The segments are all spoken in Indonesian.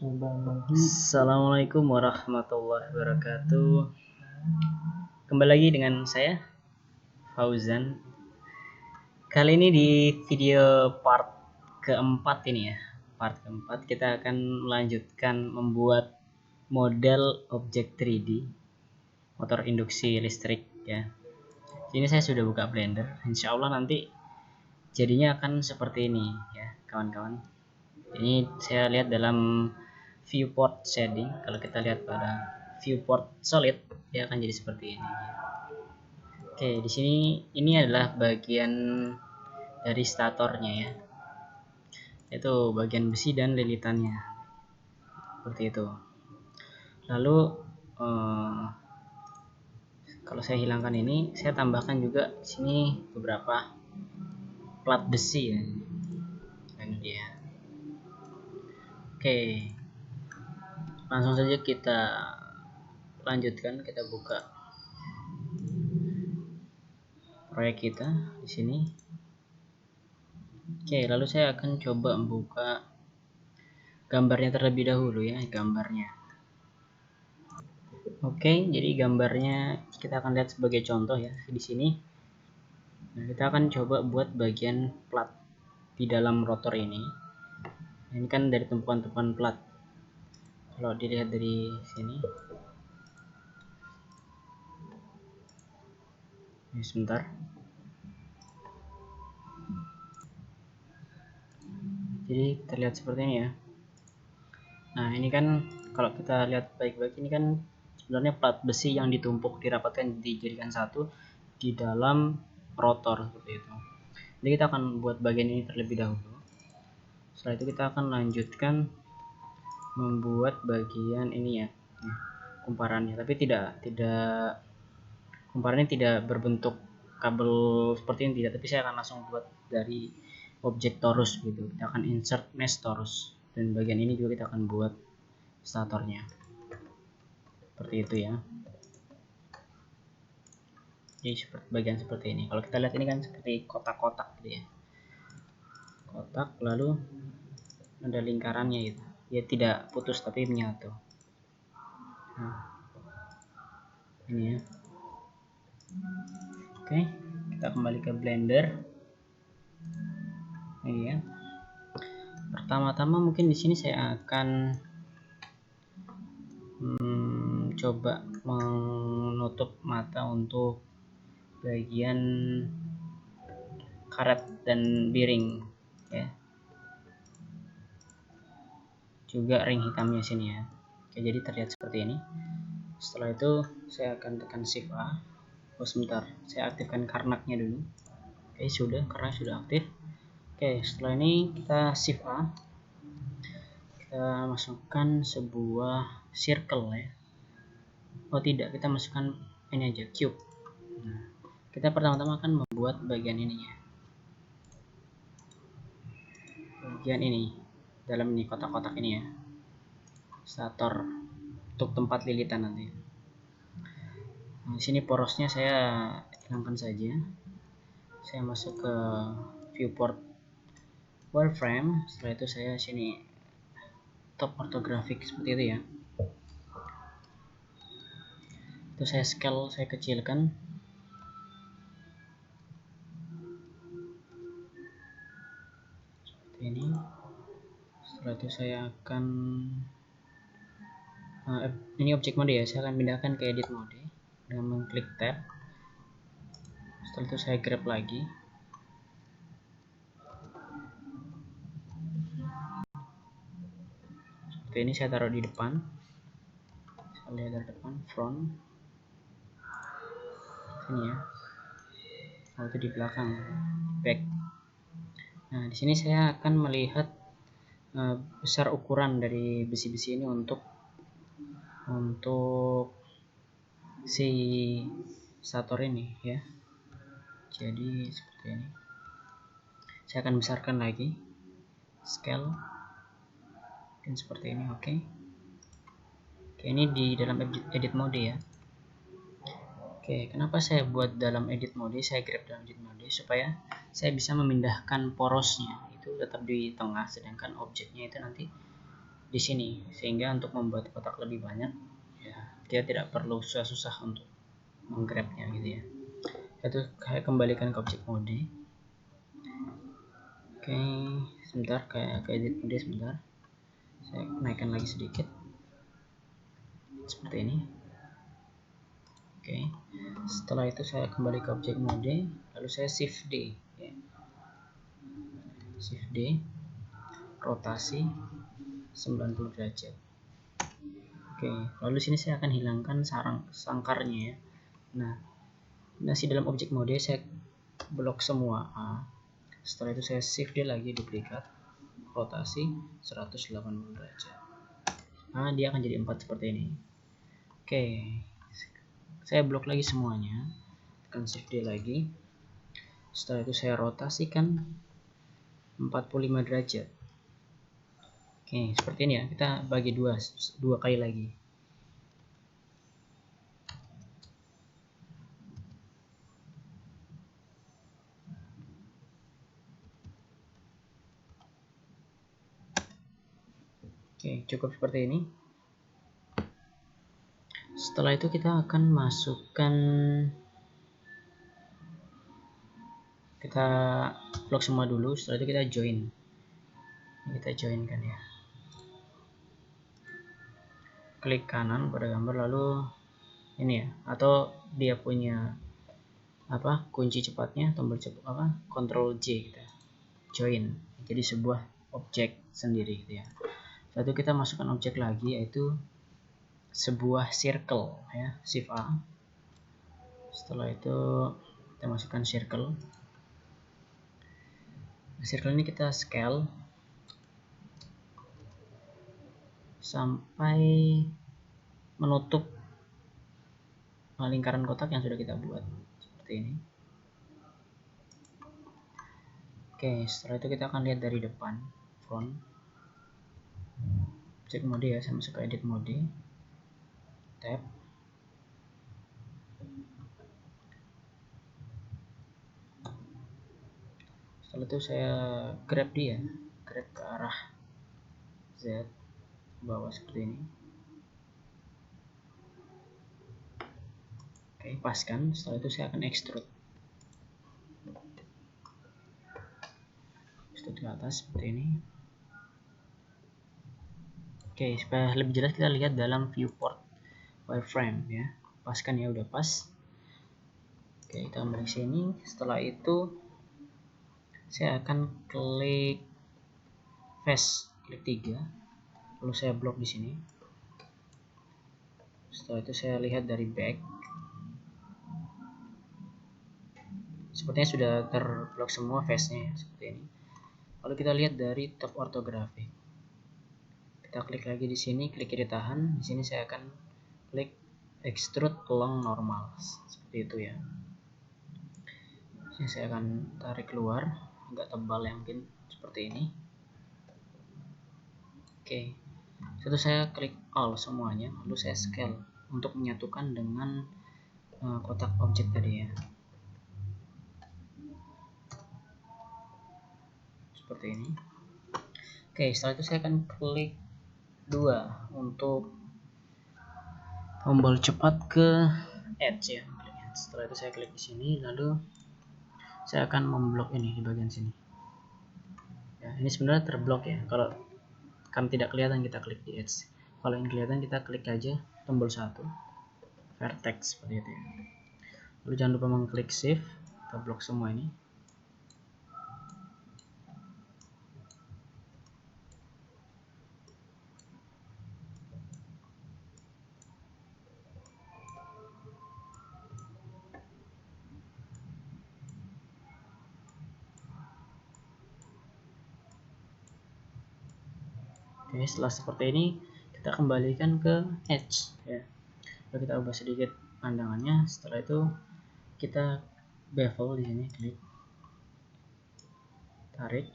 Assalamualaikum warahmatullahi wabarakatuh. Kembali lagi dengan saya Fauzan. Kali ini di video part keempat ini ya. Part keempat kita akan melanjutkan membuat model objek 3D motor induksi listrik ya. Ini saya sudah buka Blender. Insya Allah nanti jadinya akan seperti ini ya kawan-kawan. Ini saya lihat dalam viewport shading. Kalau kita lihat pada viewport solid, dia akan jadi seperti ini. Oke, di sini ini adalah bagian dari statornya ya, yaitu bagian besi dan lilitannya, seperti itu. Lalu kalau saya hilangkan ini, saya tambahkan juga di sini beberapa plat besi ya. Ini dia. Oke. Langsung saja kita lanjutkan, kita buka proyek kita di sini. Oke, lalu saya akan coba membuka gambarnya terlebih dahulu ya, gambarnya. Oke, jadi gambarnya kita akan lihat sebagai contoh ya di sini. Nah, kita akan coba buat bagian plat di dalam rotor ini. Ini kan dari tumpukan-tumpukan plat. Kalau dilihat dari sini, ini sebentar. Jadi terlihat seperti ini ya. Nah, ini kan kalau kita lihat baik-baik, ini kan sebenarnya plat besi yang ditumpuk dirapatkan dijadikan satu di dalam rotor seperti itu. Jadi kita akan buat bagian ini terlebih dahulu. Setelah itu kita akan lanjutkan membuat bagian ini ya, kumparannya, tapi tidak kumparannya tidak berbentuk kabel seperti ini, tidak, tapi saya akan langsung buat dari objek torus gitu. Kita akan insert mesh torus, dan bagian ini juga kita akan buat statornya seperti itu ya. Jadi bagian seperti ini. Kalau kita lihat ini kan seperti kotak-kotak gitu ya, kotak, lalu ada lingkarannya gitu. Dia tidak putus tapi menyatu. Nah, ini ya. Oke, kita kembali ke Blender. Ini ya. Pertama-tama mungkin di sini saya akan coba menutup mata untuk bagian karet dan bearing ya. Juga ring hitamnya sini ya. Oke, jadi terlihat seperti ini. Setelah itu saya akan tekan shift A. Oh sebentar, saya aktifkan karnaknya dulu. Oke, sudah, karena sudah aktif. Oke, setelah ini kita shift A. Kita masukkan sebuah circle ya. Oh tidak, kita masukkan ini aja, cube. Nah, kita pertama-tama akan membuat bagian ini ya. Bagian ini, dalam ini kotak-kotak ini ya, stator untuk tempat lilitan nanti. Nah, di sini porosnya saya hilangkan saja. Saya masuk ke viewport wireframe. Setelah itu saya sini top orthographic seperti itu ya. Itu saya scale, saya kecilkan. Seperti ini. Setelah itu saya akan ini objek mode ya, saya akan pindahkan ke edit mode dengan mengklik tab. Setelah itu saya grab lagi. Seperti ini, saya taruh di depan. Saya lihat dari depan, front. Sini ya. Oh, itu di belakang, back. Nah, di sini saya akan melihat besar ukuran dari besi-besi ini untuk si stator ini ya. Jadi seperti ini. Saya akan besarkan lagi, scale, dan seperti ini. Oke. Oke, ini di dalam edit mode ya. Oke, kenapa saya buat dalam edit mode? Saya grab dalam edit mode supaya saya bisa memindahkan porosnya itu tetap di tengah, sedangkan objeknya itu nanti di sini, sehingga untuk membuat kotak lebih banyak ya dia tidak perlu susah-susah untuk menggrabnya gitu ya. Itu saya kembalikan ke objek mode. Oke, sebentar, kayak edit mode sebentar, saya naikkan lagi sedikit seperti ini. Oke, setelah itu saya kembali ke objek mode, lalu saya shift D ya. Shift D, rotasi 90 derajat. Oke, lalu sini saya akan hilangkan sangkarnya ya. Nah, masih dalam objek mode saya blok semua. Setelah itu saya shift D lagi, duplikat, rotasi 180 derajat. Dia akan jadi 4 seperti ini. Oke, saya blok lagi semuanya, tekan shift D lagi. Setelah itu saya rotasikan 45 derajat. Oke, seperti ini ya. Kita bagi dua kali lagi. Oke, cukup seperti ini. Setelah itu kita akan masukkan, kita blok semua dulu. Setelah itu kita join kan ya. Klik kanan pada gambar, lalu ini ya, atau dia punya kunci cepatnya, tombol cepat Ctrl J, kita join jadi sebuah objek sendiri gitu ya. Setelah itu kita masukkan objek lagi, yaitu sebuah circle ya, shift A. Setelah itu kita masukkan circle. Circle ini kita scale sampai menutup lingkaran kotak yang sudah kita buat seperti ini. Oke, setelah itu kita akan lihat dari depan, front, objek mode ya. Saya masuk ke edit mode, tab, setelah itu saya grab dia, grab ke arah Z bawah seperti ini. Oke, paskan. Setelah itu saya akan extrude ke atas seperti ini. Oke, supaya lebih jelas kita lihat dalam viewport wireframe ya. Paskan ya, udah pas. Oke, kita kembali sini. Setelah itu saya akan klik face, klik 3, lalu saya blok di sini. Setelah itu saya lihat dari back, sepertinya sudah terblok semua face-nya ya, seperti ini. Lalu kita lihat dari top orthographic, kita klik lagi di sini, klik kiri tahan. Di sini saya akan klik extrude along normal, seperti itu ya. Sini saya akan tarik keluar, agak tebal ya, mungkin seperti ini. Oke, setelah saya klik all semuanya, lalu saya scale untuk menyatukan dengan kotak objek tadi ya, seperti ini. Oke, setelah itu saya akan klik 2 untuk tombol cepat ke edge ya. Setelah itu saya klik di sini, lalu saya akan memblok ini di bagian sini ya. Ini sebenarnya terblok ya, kalau kan tidak kelihatan kita klik di edge. Kalau yang kelihatan kita klik aja tombol 1 vertex seperti itu ya. Lalu jangan lupa mengklik shift, kita blok semua ini. Oke, setelah seperti ini kita kembalikan ke edge ya. Lalu kita ubah sedikit pandangannya. Setelah itu kita bevel di sini, klik, tarik.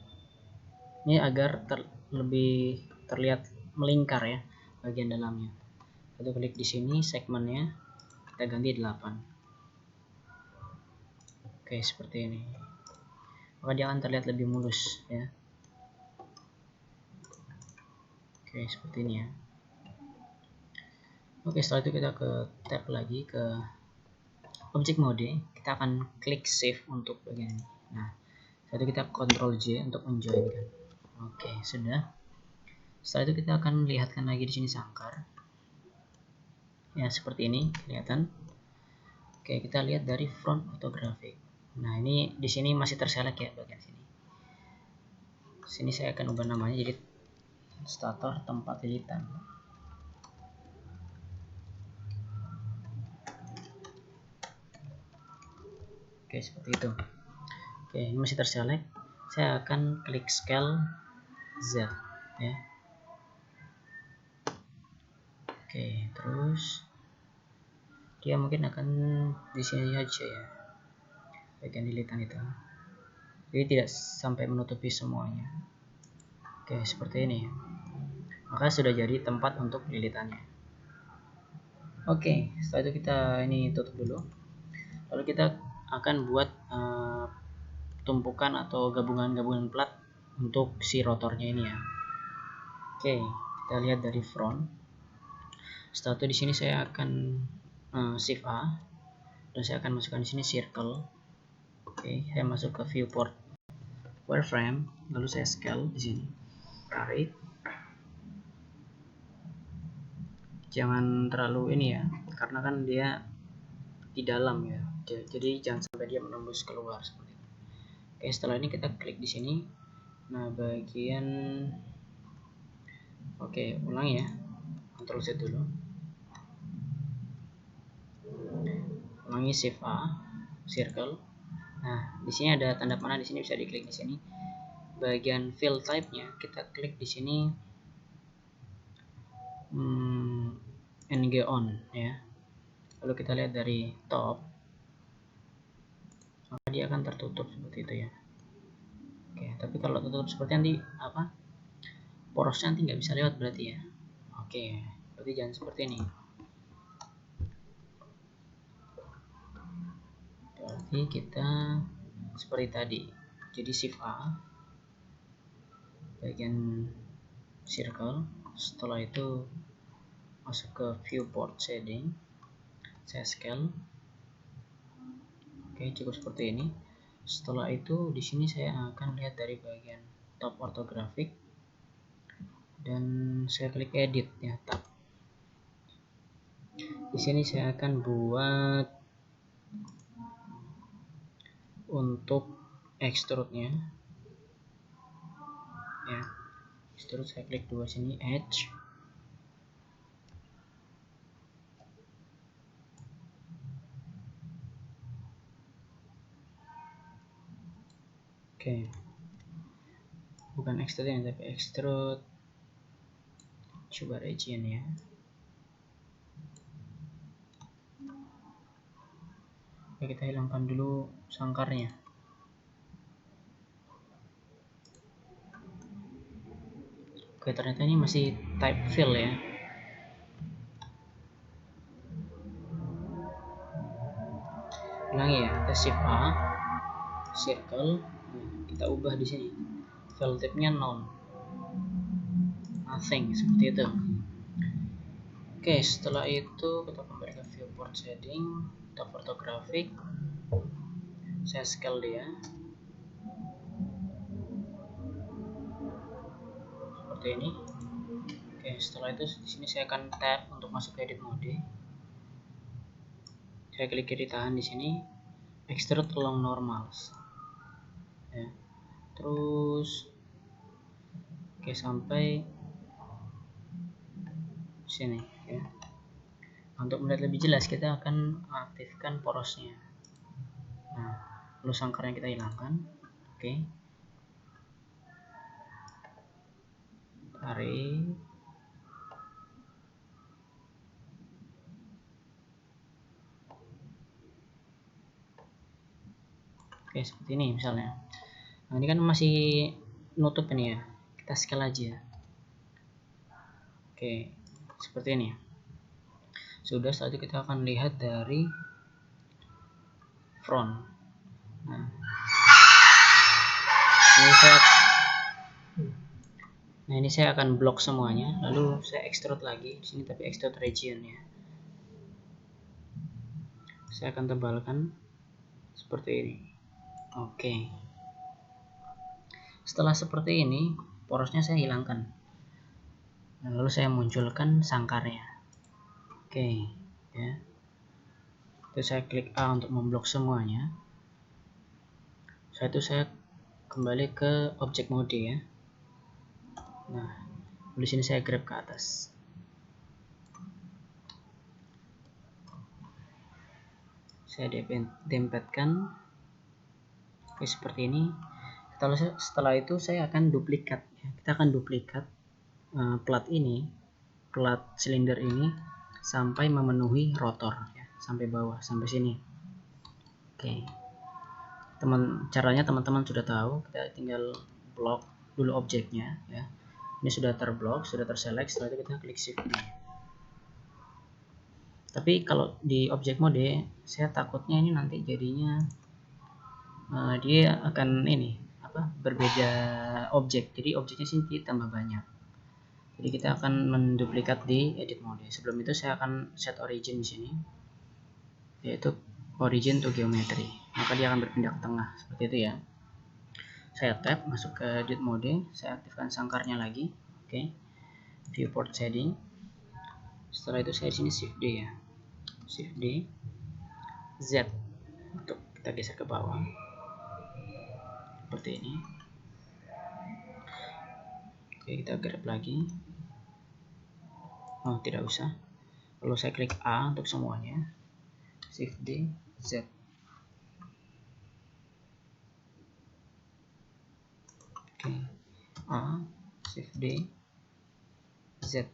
Ini agar lebih terlihat melingkar ya bagian dalamnya. Lalu klik di sini segmennya, kita ganti 8. Oke, seperti ini. Maka dia akan terlihat lebih mulus ya. Oke, Oke, seperti ini ya. Oke, setelah itu kita ke tab lagi ke object mode, kita akan klik save untuk bagian ini. Nah, setelah itu kita Ctrl J untuk menjoinkan. Oke, sudah. Setelah itu kita akan lihatkan lagi di sini sangkar. Ya, seperti ini kelihatan. Oke, kita lihat dari front orthographic. Nah, ini di sini masih terselect ya bagian sini. Sini saya akan ubah namanya jadi stator tempat editan. Oke, seperti itu. Oke, ini masih terselect. Saya akan klik scale Z ya. Oke, terus dia mungkin akan di sini aja ya. Bagian dilitan itu. Jadi tidak sampai menutupi semuanya. Oke, seperti ini. Maka sudah jadi tempat untuk lilitannya. Oke, setelah itu kita ini tutup dulu. Lalu kita akan buat tumpukan atau gabungan-gabungan plat untuk si rotornya ini ya. Oke, kita lihat dari front. Setelah itu di sini saya akan shift A dan saya akan masukkan di sini circle. Oke, saya masuk ke viewport wireframe, lalu saya scale di sini, tarik. Jangan terlalu ini ya, karena kan dia di dalam ya, jadi jangan sampai dia menembus keluar seperti itu. Oke, setelah ini kita klik di sini. Nah, bagian oke, ulangi ya, Ctrl Z dulu, ulangi shift A, circle. Nah, di sini ada tanda panah, di sini bisa diklik di sini. Bagian fill type-nya kita klik di sini NG on ya. Lalu kita lihat dari top, maka dia akan tertutup seperti itu ya. Oke, tapi kalau tertutup seperti nanti apa? Porosnya nanti nggak bisa lewat berarti ya. Oke, berarti jangan seperti ini. Berarti kita seperti tadi. Jadi shift A, bagian circle. Setelah itu masuk ke viewport shading, saya scale. Oke, cukup seperti ini. Setelah itu di sini saya akan lihat dari bagian top orthographic dan saya klik edit ya, tab. Di sini saya akan buat untuk extrude-nya ya. Extrude saya klik dua sini, edge. Oke, bukan extrude ya, tapi extrude coba region ya. Oke, kita hilangkan dulu sangkarnya. Oke, ternyata ini masih type fill ya. Ulangi ya, kita shift A, circle, kita ubah di sini. Fill type-nya none, nothing, seperti itu. Oke, setelah itu kita kembali ke viewport shading, top orthographic, saya scale dia seperti ini. Oke, setelah itu di sini saya akan tap untuk masuk ke edit mode. Saya klik kiri tahan di sini, extrude along normals. Ya. Terus oke, sampai sini ya. Untuk melihat lebih jelas kita akan aktifkan porosnya. Nah, lalu sangkarnya kita hilangkan. Oke, tarik. Oke, seperti ini misalnya. Nah, ini kan masih nutup ini ya, kita scale aja. Oke, seperti ini. Sudah, setelah itu kita akan lihat dari front. Nah, ini saya Nah, ini saya akan blok semuanya, lalu saya extrude lagi di sini, tapi extrude region ya. Saya akan tebalkan seperti ini. Oke. Setelah seperti ini, porosnya saya hilangkan. Lalu saya munculkan sangkarnya. Oke, ya. Terus saya klik A untuk memblok semuanya. Setelah itu saya kembali ke object mode ya. Nah, di sini saya grab ke atas. Saya dempetkan. Oke, seperti ini. Setelah itu saya akan duplikat ya. Kita akan duplikat plat ini, plat silinder ini sampai memenuhi rotor ya, sampai bawah, sampai sini. Oke. Caranya teman-teman sudah tahu, kita tinggal blok dulu objeknya ya. Ini sudah terblok, sudah terselect, setelah itu kita klik shift D. Tapi kalau di object mode, saya takutnya ini nanti jadinya dia akan berbeda objek, jadi objeknya sih tambah banyak. Jadi kita akan menduplikat di edit mode. Sebelum itu saya akan set origin di sini, yaitu origin to geometry. Maka dia akan berpindah ke tengah seperti itu ya. Saya tap masuk ke edit mode, saya aktifkan sangkarnya lagi. Oke. Viewport shading. Setelah itu saya di sini shift D ya. Shift D, Z untuk kita geser ke bawah. Seperti ini. Oke, kita grab lagi. Oh, tidak usah. Lalu saya klik A untuk semuanya. Shift D, Z. Oke. A, Shift D, Z.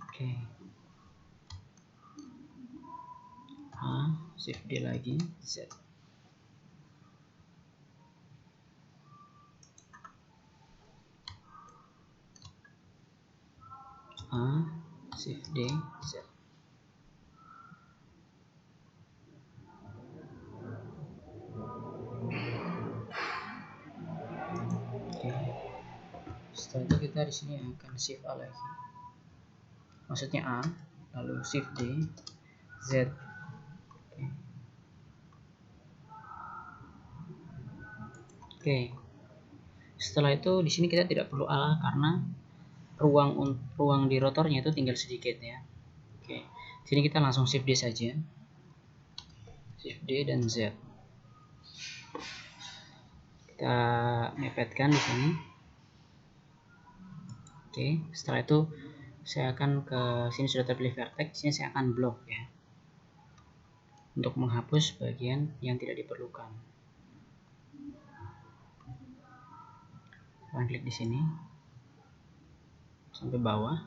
Oke. A, Shift D lagi, Z. A, Shift D, Z. Oke. Setelah itu kita di sini akan Shift A lagi. Maksudnya A, lalu Shift D, Z. Oke. Oke. Setelah itu di sini kita tidak perlu A karena ruang di rotornya itu tinggal sedikit ya. Oke. Sini kita langsung Shift D saja. Shift D dan Z. Kita mepetkan di sini. Oke, setelah itu saya akan ke sini, sudah terpilih vertex, sini saya akan blok ya. Untuk menghapus bagian yang tidak diperlukan. Saya klik di sini sampai bawah.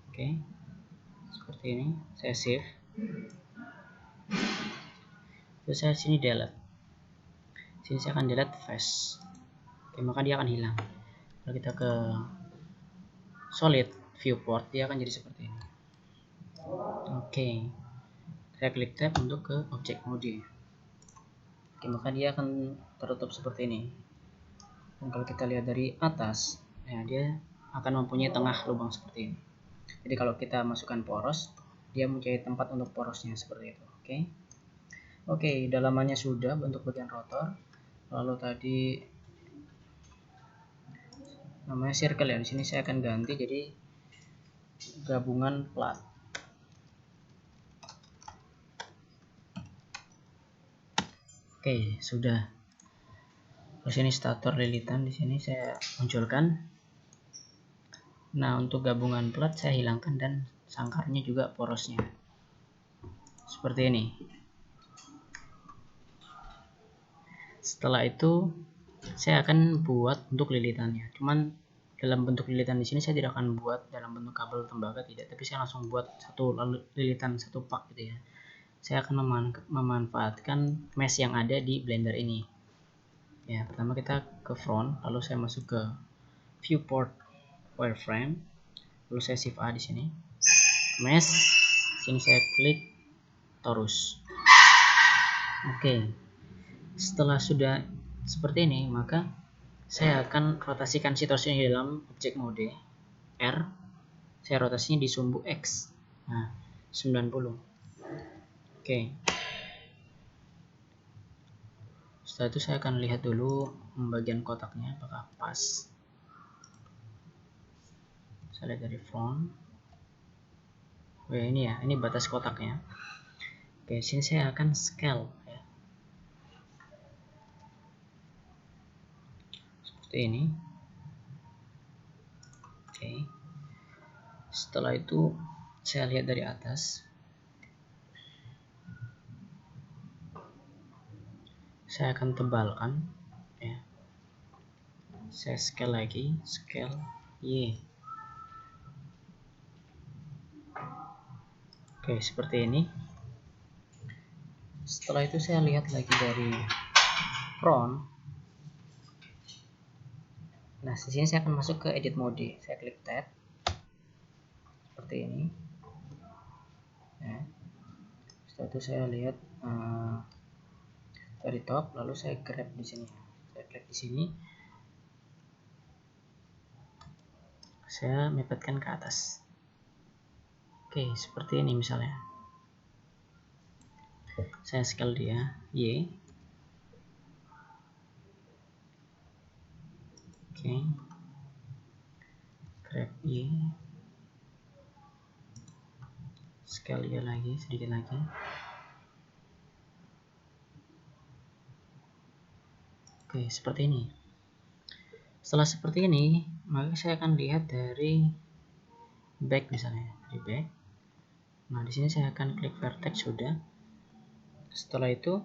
Oke. Seperti ini, saya save. Terus saya sini delete. Sini saya akan delete face. Oke, maka dia akan hilang. Kalau kita ke solid viewport, dia akan jadi seperti ini. Oke. Saya klik tab untuk ke object mode. Oke, maka dia akan tertutup seperti ini. Dan kalau kita lihat dari atas, ya dia akan mempunyai tengah lubang seperti ini. Jadi kalau kita masukkan poros, dia mempunyai tempat untuk porosnya seperti itu. Oke. Oke, dalamannya sudah untuk bagian rotor. Lalu tadi namanya circle ya. Di sini saya akan ganti jadi gabungan plat. Oke, sudah. Terus ini stator lilitan, di sini saya munculkan. Nah, untuk gabungan plat saya hilangkan dan sangkarnya juga porosnya. Seperti ini. Setelah itu saya akan buat untuk lilitannya. Cuman dalam bentuk lilitan di sini saya tidak akan buat dalam bentuk kabel tembaga, tidak, tapi saya langsung buat satu lilitan, satu pak gitu ya. Saya akan memanfaatkan mesh yang ada di Blender ini. Ya, pertama kita ke front, lalu saya masuk ke viewport wireframe, lalu saya shift A di sini. Mesh, sini saya klik torus. Oke. Setelah sudah seperti ini, maka saya akan rotasikan si torsi ini dalam objek mode R. Saya rotasinya di sumbu X. Nah, 90. Oke. Setelah itu saya akan lihat dulu bagian kotaknya apakah pas. Saya lihat dari front. Oh ya, ini ya, ini batas kotaknya. Oke, sini saya akan scale ya. Seperti ini. Oke. Setelah itu saya lihat dari atas. Saya akan tebalkan ya. Saya scale lagi, scale Y. Oke, seperti ini. Setelah itu saya lihat lagi dari front. Nah, di sini saya akan masuk ke edit mode. Saya klik tab. Seperti ini. Ya. Setelah itu saya lihat dari top, lalu saya grab di sini. Saya klik di sini. Saya mepetkan ke atas. Oke, seperti ini misalnya. Saya scale dia Y. Oke. Grab Y. Scale Y lagi, sedikit lagi. Oke, seperti ini. Setelah seperti ini, maka saya akan lihat dari back misalnya, dari back. Nah, di sini saya akan klik vertex sudah. Setelah itu,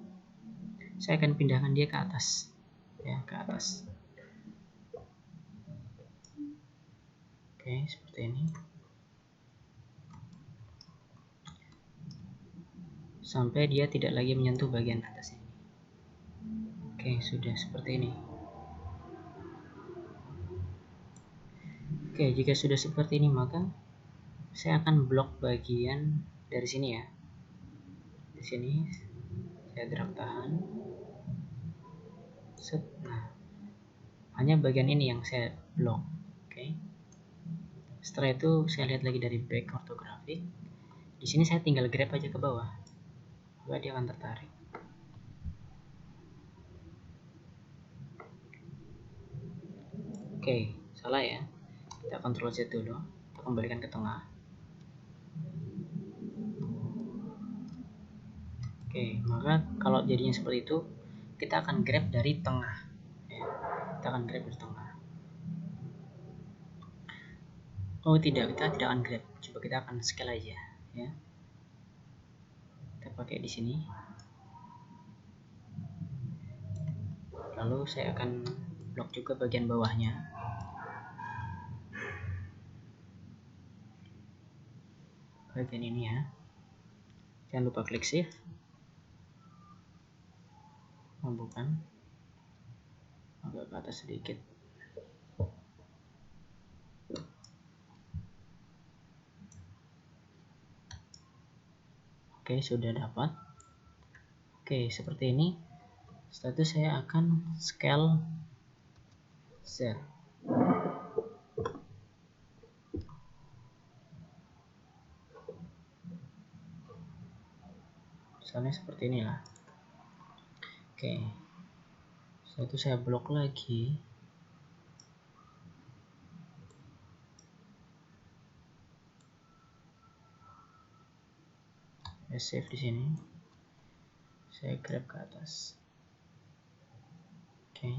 saya akan pindahkan dia ke atas, ya, ke atas. Oke, seperti ini. Sampai dia tidak lagi menyentuh bagian atas ini. Oke, sudah seperti ini. Oke, jika sudah seperti ini, maka saya akan blok bagian dari sini ya. Di sini saya drag tahan. Set. Nah, hanya bagian ini yang saya blok. Oke. Setelah itu saya lihat lagi dari back ortographic. Di sini saya tinggal grab aja ke bawah. Maka dia akan tertarik. Oke, salah ya. Kita Ctrl Z dulu. Kita kembalikan ke tengah. Oke, maka kalau jadinya seperti itu, kita akan grab dari tengah. Ya, kita akan grab dari tengah. Oh tidak, kita tidak akan grab. Coba kita akan scale aja, ya. Kita pakai di sini. Lalu saya akan blok juga bagian bawahnya. Bagian ini ya. Jangan lupa klik shift. Bukan. Agak ke atas sedikit. Oke, sudah dapat. Oke, seperti ini. Setelah itu saya akan scale Z. Misalnya seperti inilah. Oke. Setelah itu saya blok lagi. Saya save di sini. Saya grab ke atas. Oke.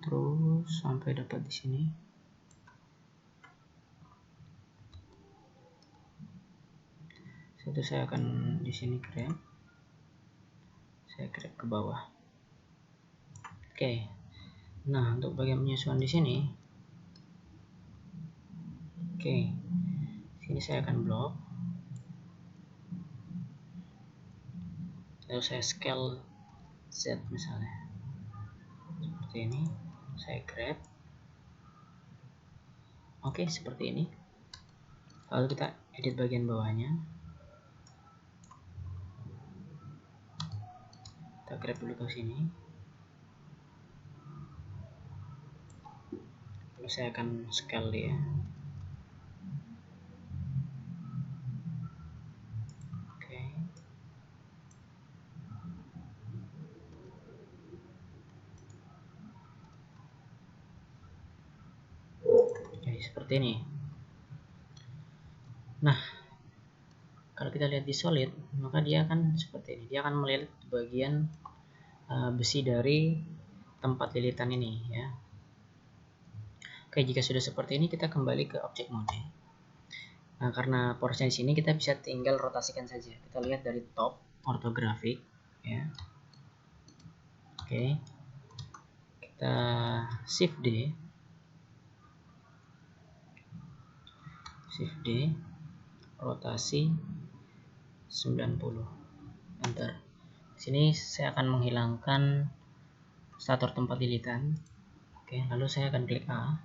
Terus sampai dapat di sini. Setelah itu saya akan di sini grab. Saya grab ke bawah. Oke. Nah, untuk bagian penyesuaian di sini. Oke. Sini saya akan blok. Lalu saya scale Z misalnya. Seperti ini. Saya grab. Oke, seperti ini. Lalu kita edit bagian bawahnya. Kita grab dulu ke sini. Lalu saya akan scale dia. Oke. Jadi seperti ini. Nah, kalau kita lihat di solid, maka dia akan seperti ini. Dia akan melilit bagian besi dari tempat lilitan ini ya. Oke, jika sudah seperti ini kita kembali ke object mode. Nah, karena porosnya di sini kita bisa tinggal rotasikan saja. Kita lihat dari top ortografik ya. Oke. Kita shift D. Shift D, rotasi 90. Enter. Di sini saya akan menghilangkan stator tempat lilitan. Oke, lalu saya akan klik A.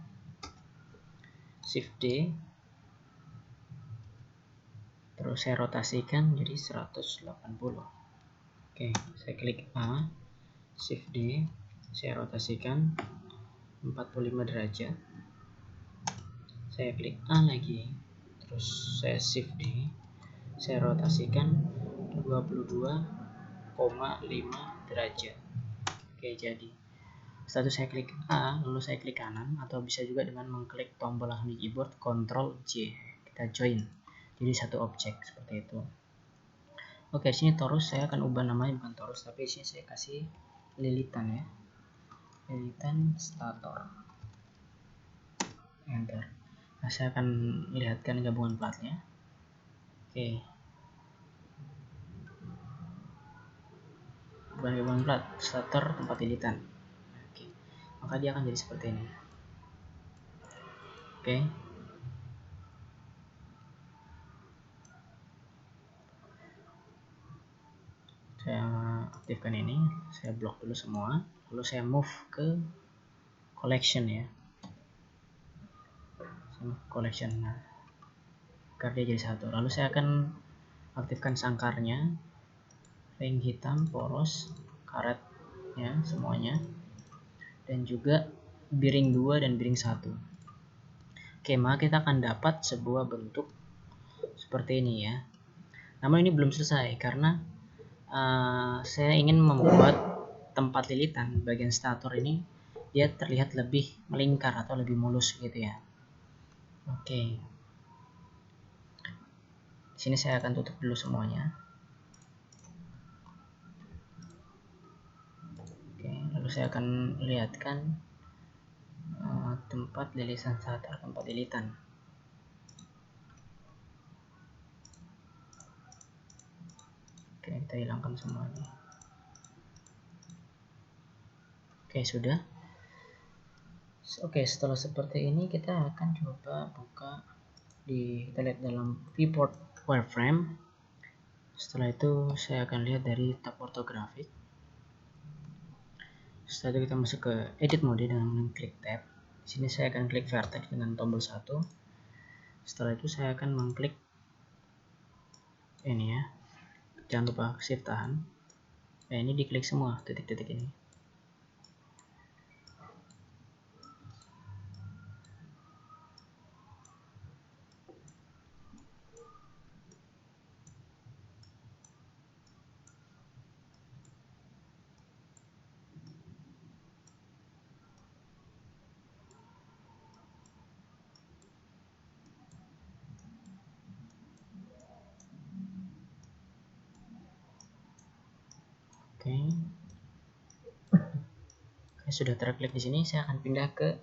Shift D. Terus saya rotasikan jadi 180. Oke, saya klik A. Shift D. Saya rotasikan 45 derajat. Saya klik A lagi. Terus saya shift D. Saya rotasikan 22,5 derajat. Oke, jadi setelah itu saya klik A, lalu saya klik kanan, atau bisa juga dengan mengklik tombol langsung di keyboard Ctrl J. Kita join jadi satu objek seperti itu. Oke, sini torus saya akan ubah namanya, bukan torus tapi sini saya kasih lilitan ya. Lilitan stator. Enter. Nah, saya akan lihatkan gabungan platnya. Oke. Gabungan plat stator tempat lilitan. Oke. Maka dia akan jadi seperti ini. Oke. Saya aktifkan ini, saya blok dulu semua, lalu saya move ke collection ya. Collection, nah, agar dia jadi satu. Lalu saya akan aktifkan sangkarnya, ring hitam, poros, karetnya semuanya, dan juga biring 2 dan biring 1. Oke, maka kita akan dapat sebuah bentuk seperti ini ya. Namun ini belum selesai karena saya ingin membuat tempat lilitan bagian stator ini dia terlihat lebih melingkar atau lebih mulus gitu ya. Oke. Sini saya akan tutup dulu semuanya. Oke, lalu saya akan lihatkan tempat lilitan stator, tempat lilitan. Oke, kita hilangkan semuanya. Oke, sudah. Oke, setelah seperti ini kita akan coba buka kita lihat dalam viewport wireframe. Setelah itu saya akan lihat dari tab ortografik. Setelah itu kita masuk ke edit mode dengan mengklik tab. Di sini saya akan klik vertex dengan tombol 1. Setelah itu saya akan mengklik ini ya. Jangan lupa shift tahan. Nah, ini diklik semua titik-titik ini. Oke. Sudah terklik di sini, saya akan pindah ke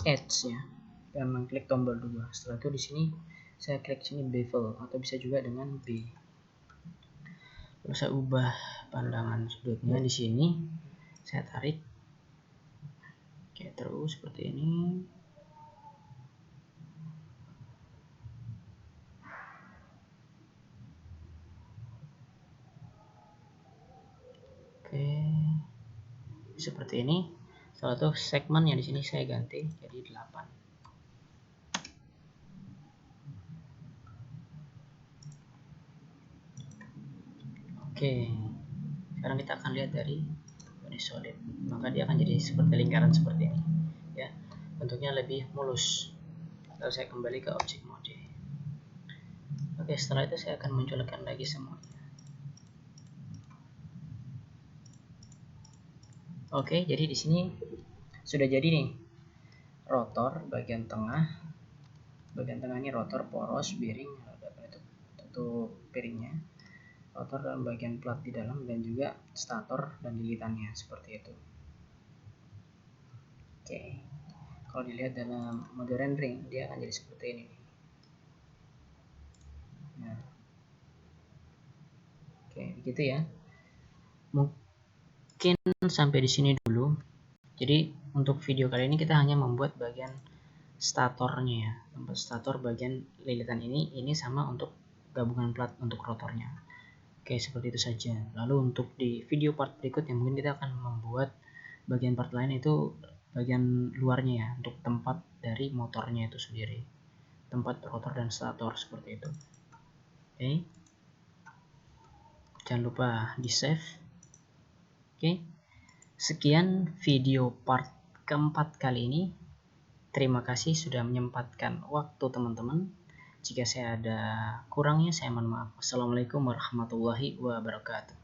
Edge ya, dan mengklik tombol 2. Setelah itu di sini saya klik sini bevel atau bisa juga dengan B. Lalu saya ubah pandangan sudutnya di sini, saya tarik. Oke, terus seperti ini. Oke, seperti ini. Setelah itu segmen yang di sini saya ganti jadi 8. Oke, Sekarang kita akan lihat dari body solid, maka dia akan jadi seperti lingkaran seperti ini ya, bentuknya lebih mulus. Lalu saya kembali ke object mode. Oke, setelah itu saya akan munculkan lagi semuanya. Oke, jadi di sini sudah jadi nih rotor bagian tengah. Bagian tengah ini rotor poros bearing, ada tutup piringnya, rotor dalam bagian plat di dalam, dan juga stator dan lilitannya seperti itu. Oke, kalau dilihat dalam mode rendering dia akan jadi seperti ini. Nah, oke, begitu ya. Mungkin sampai di sini dulu. Jadi untuk video kali ini kita hanya membuat bagian statornya ya, tempat stator bagian lilitan ini sama untuk gabungan plat untuk rotornya. Oke, seperti itu saja. Lalu untuk di video part berikutnya mungkin kita akan membuat bagian part lain, itu bagian luarnya ya, untuk tempat dari motornya itu sendiri, tempat rotor dan stator seperti itu. Oke, jangan lupa di save. Oke, sekian video part keempat kali ini. Terima kasih sudah menyempatkan waktu teman-teman. Jika saya ada kurangnya, saya mohon maaf. Assalamualaikum warahmatullahi wabarakatuh.